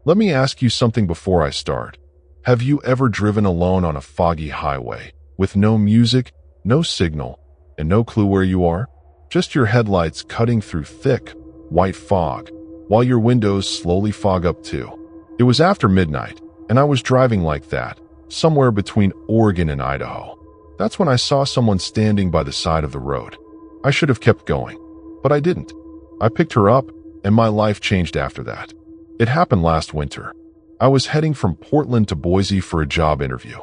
Let me ask you something before I start. Have you ever driven alone on a foggy highway, with no music, no signal, and no clue where you are? Just your headlights cutting through thick, white fog, while your windows slowly fog up too. It was after midnight, and I was driving like that, somewhere between Oregon and Idaho. That's when I saw someone standing by the side of the road. I should have kept going, but I didn't. I picked her up, and my life changed after that. It happened last winter. I was heading from Portland to Boise for a job interview.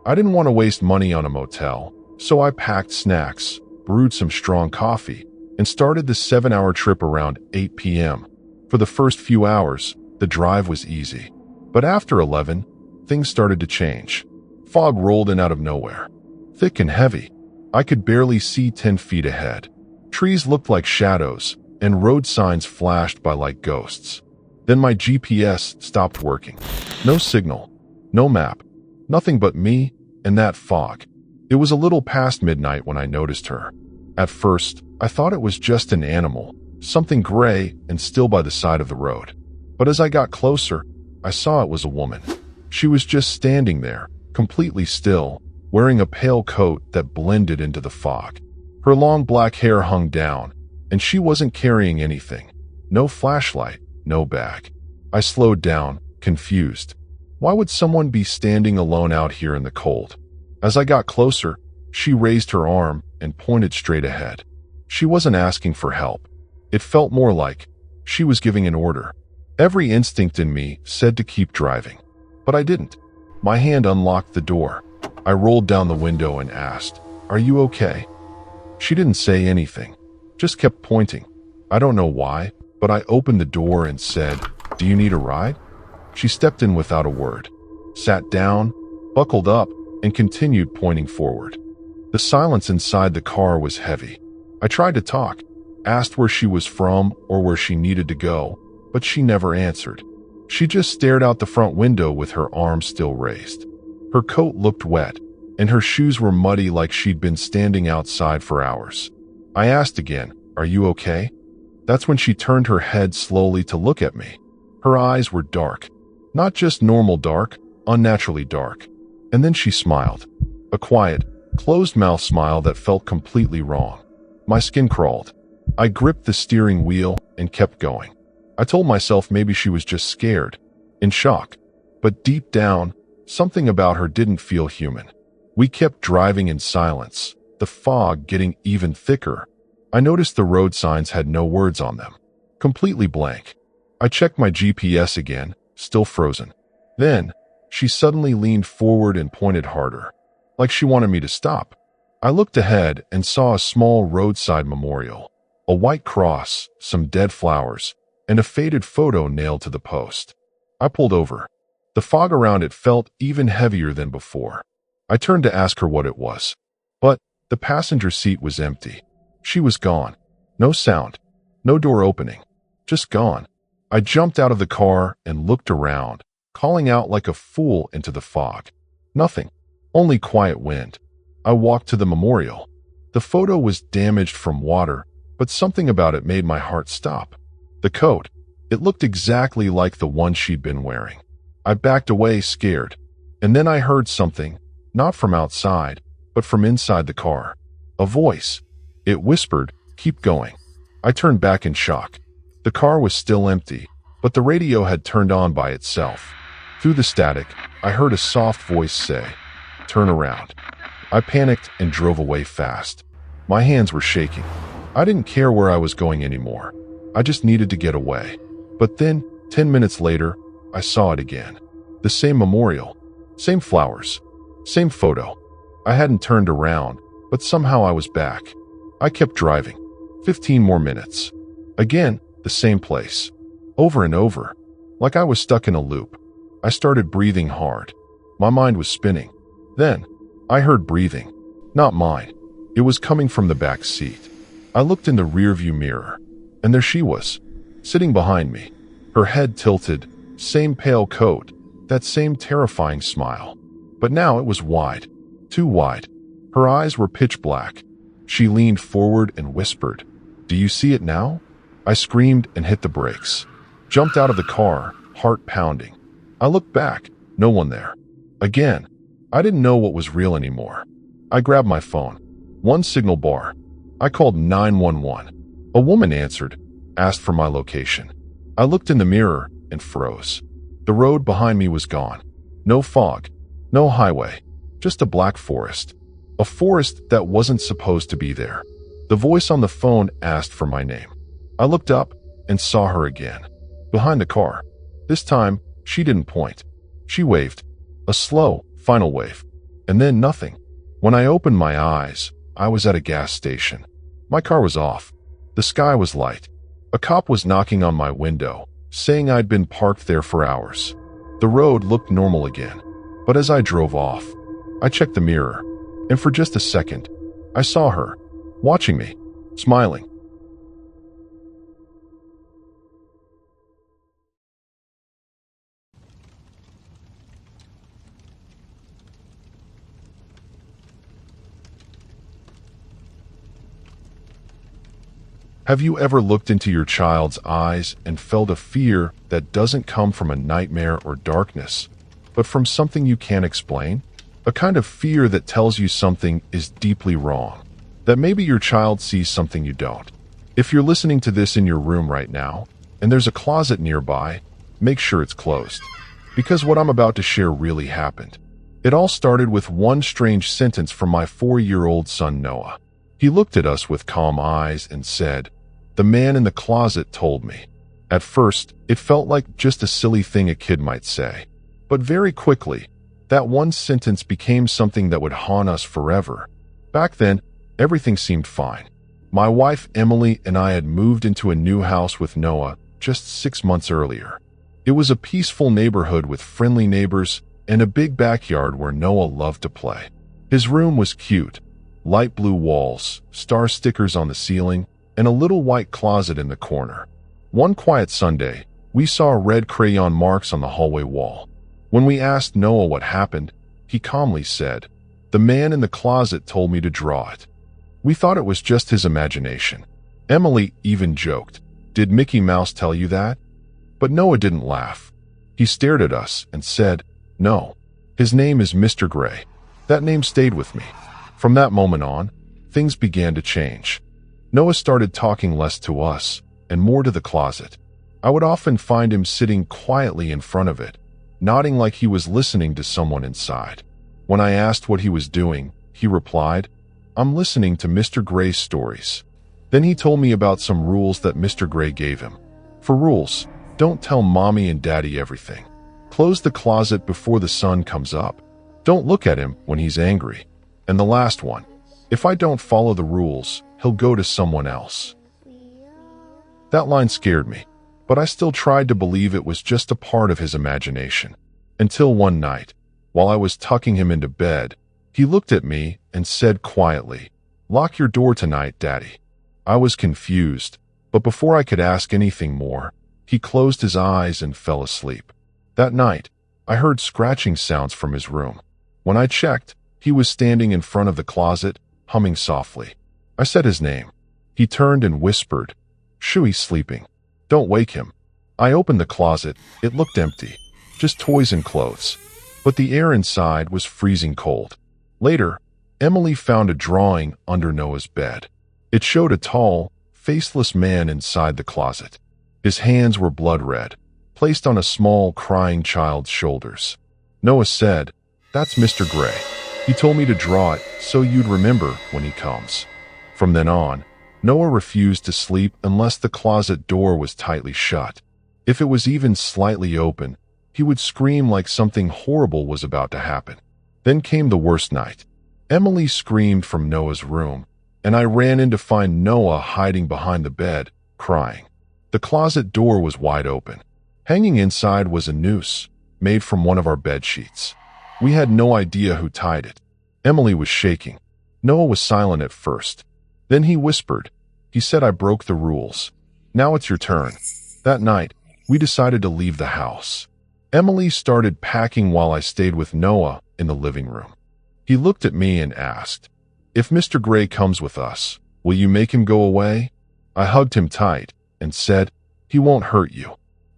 I didn't want to waste money on a motel, so I packed snacks, brewed some strong coffee, and started the 7-hour trip around 8 p.m. For the first few hours, the drive was easy. But after 11, things started to change. Fog rolled in out of nowhere. Thick and heavy. I could barely see 10 feet ahead. Trees looked like shadows, and road signs flashed by like ghosts. Then my GPS stopped working. No signal, no map, nothing but me and that fog. It was a little past midnight when I noticed her. At first, I thought it was just an animal, something gray and still by the side of the road. But as I got closer, I saw it was a woman. She was just standing there, completely still, wearing a pale coat that blended into the fog. Her long black hair hung down, and she wasn't carrying anything. No flashlight, no bag. I slowed down, confused. Why would someone be standing alone out here in the cold? As I got closer, she raised her arm and pointed straight ahead. She wasn't asking for help. It felt more like she was giving an order. Every instinct in me said to keep driving, but I didn't. My hand unlocked the door. I rolled down the window and asked, "Are you okay?" She didn't say anything, just kept pointing. I don't know why, but I opened the door and said, "Do you need a ride?" She stepped in without a word, sat down, buckled up, and continued pointing forward. The silence inside the car was heavy. I tried to talk, asked where she was from or where she needed to go, but she never answered. She just stared out the front window with her arms still raised. Her coat looked wet, and her shoes were muddy like she'd been standing outside for hours. I asked again, "Are you okay?" That's when she turned her head slowly to look at me. Her eyes were dark. Not just normal dark, unnaturally dark. And then she smiled. A quiet, closed-mouth smile that felt completely wrong. My skin crawled. I gripped the steering wheel and kept going. I told myself maybe she was just scared, in shock. But deep down, something about her didn't feel human. We kept driving in silence, the fog getting even thicker. I noticed the road signs had no words on them. Completely blank. I checked my GPS again, still frozen. Then, she suddenly leaned forward and pointed harder, like she wanted me to stop. I looked ahead and saw a small roadside memorial, a white cross, some dead flowers, and a faded photo nailed to the post. I pulled over. The fog around it felt even heavier than before. I turned to ask her what it was, but the passenger seat was empty. She was gone. No sound, no door opening, just gone. I jumped out of the car and looked around, calling out like a fool into the fog. Nothing, only quiet wind. I walked to the memorial. The photo was damaged from water, but something about it made my heart stop. The coat, it looked exactly like the one she'd been wearing. I backed away scared, and then I heard something, not from outside, but from inside the car. A voice. It whispered, "Keep going." I turned back in shock. The car was still empty, but the radio had turned on by itself. Through the static, I heard a soft voice say, "Turn around." I panicked and drove away fast. My hands were shaking. I didn't care where I was going anymore. I just needed to get away. But then, 10 minutes later, I saw it again. The same memorial, same flowers, same photo. I hadn't turned around, but somehow I was back. I kept driving. 15 more minutes. Again, the same place. Over and over. Like I was stuck in a loop. I started breathing hard. My mind was spinning. Then, I heard breathing. Not mine. It was coming from the back seat. I looked in the rearview mirror, and there she was, sitting behind me. Her head tilted, same pale coat, that same terrifying smile. But now it was wide. Too wide. Her eyes were pitch black. She leaned forward and whispered, "Do you see it now?" I screamed and hit the brakes. Jumped out of the car, heart pounding. I looked back, no one there. Again, I didn't know what was real anymore. I grabbed my phone. One signal bar. I called 911. A woman answered, asked for my location. I looked in the mirror and froze. The road behind me was gone. No fog, no highway, just a black forest. A forest that wasn't supposed to be there. The voice on the phone asked for my name. I looked up and saw her again, behind the car. This time, she didn't point. She waved. A slow, final wave. And then nothing. When I opened my eyes, I was at a gas station. My car was off. The sky was light. A cop was knocking on my window, saying I'd been parked there for hours. The road looked normal again. But as I drove off, I checked the mirror, and for just a second, I saw her, watching me, smiling. Have you ever looked into your child's eyes and felt a fear that doesn't come from a nightmare or darkness, but from something you can't explain? A kind of fear that tells you something is deeply wrong, that maybe your child sees something you don't. If you're listening to this in your room right now, and there's a closet nearby, make sure it's closed. Because what I'm about to share really happened. It all started with one strange sentence from my 4-year-old son Noah. He looked at us with calm eyes and said, "The man in the closet told me." At first, it felt like just a silly thing a kid might say. But very quickly, that one sentence became something that would haunt us forever. Back then, everything seemed fine. My wife Emily and I had moved into a new house with Noah just 6 months earlier. It was a peaceful neighborhood with friendly neighbors and a big backyard where Noah loved to play. His room was cute. Light blue walls, star stickers on the ceiling, and a little white closet in the corner. One quiet Sunday, we saw red crayon marks on the hallway wall. When we asked Noah what happened, he calmly said, "The man in the closet told me to draw it." We thought it was just his imagination. Emily even joked, "Did Mickey Mouse tell you that?" But Noah didn't laugh. He stared at us and said, "No, his name is Mr. Gray." That name stayed with me. From that moment on, things began to change. Noah started talking less to us and more to the closet. I would often find him sitting quietly in front of it, nodding like he was listening to someone inside. When I asked what he was doing, he replied, "I'm listening to Mr. Gray's stories." Then he told me about some rules that Mr. Gray gave him. For rules, don't tell mommy and daddy everything. Close the closet before the sun comes up. Don't look at him when he's angry. And the last one, if I don't follow the rules, he'll go to someone else. That line scared me, but I still tried to believe it was just a part of his imagination. Until one night, while I was tucking him into bed, he looked at me and said quietly, "Lock your door tonight, Daddy." I was confused, but before I could ask anything more, he closed his eyes and fell asleep. That night, I heard scratching sounds from his room. When I checked, he was standing in front of the closet, humming softly. I said his name. He turned and whispered, "Shoo, he's sleeping. Don't wake him." I opened the closet. It looked empty, just toys and clothes. But the air inside was freezing cold. Later, Emily found a drawing under Noah's bed. It showed a tall, faceless man inside the closet. His hands were blood red, placed on a small, crying child's shoulders. Noah said, "That's Mr. Gray. He told me to draw it so you'd remember when he comes." From then on, Noah refused to sleep unless the closet door was tightly shut. If it was even slightly open, he would scream like something horrible was about to happen. Then came the worst night. Emily screamed from Noah's room, and I ran in to find Noah hiding behind the bed, crying. The closet door was wide open. Hanging inside was a noose, made from one of our bed sheets. We had no idea who tied it. Emily was shaking. Noah was silent at first. Then he whispered. He said I broke the rules. Now it's your turn. That night, we decided to leave the house. Emily started packing while I stayed with Noah in the living room. He looked at me and asked, "If Mr. Gray comes with us, will you make him go away?" I hugged him tight and said, "He won't hurt you."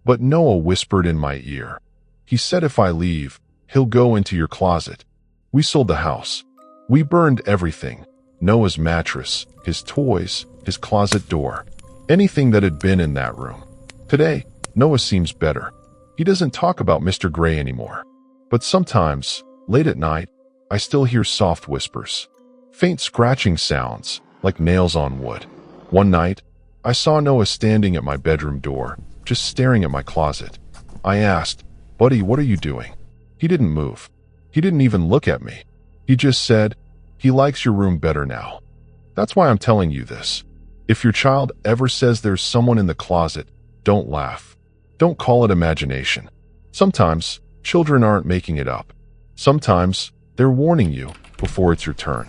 But Noah whispered in my ear. He said if I leave, he'll go into your closet. We sold the house. We burned everything. Noah's mattress, his toys, his closet door, anything that had been in that room. Today, Noah seems better. He doesn't talk about Mr. Gray anymore. But sometimes, late at night, I still hear soft whispers. Faint scratching sounds, like nails on wood. One night, I saw Noah standing at my bedroom door, just staring at my closet. I asked, "Buddy, what are you doing?" He didn't move. He didn't even look at me. He just said, "He likes your room better now." That's why I'm telling you this. If your child ever says there's someone in the closet, don't laugh. Don't call it imagination. Sometimes, children aren't making it up. Sometimes, they're warning you before it's your turn.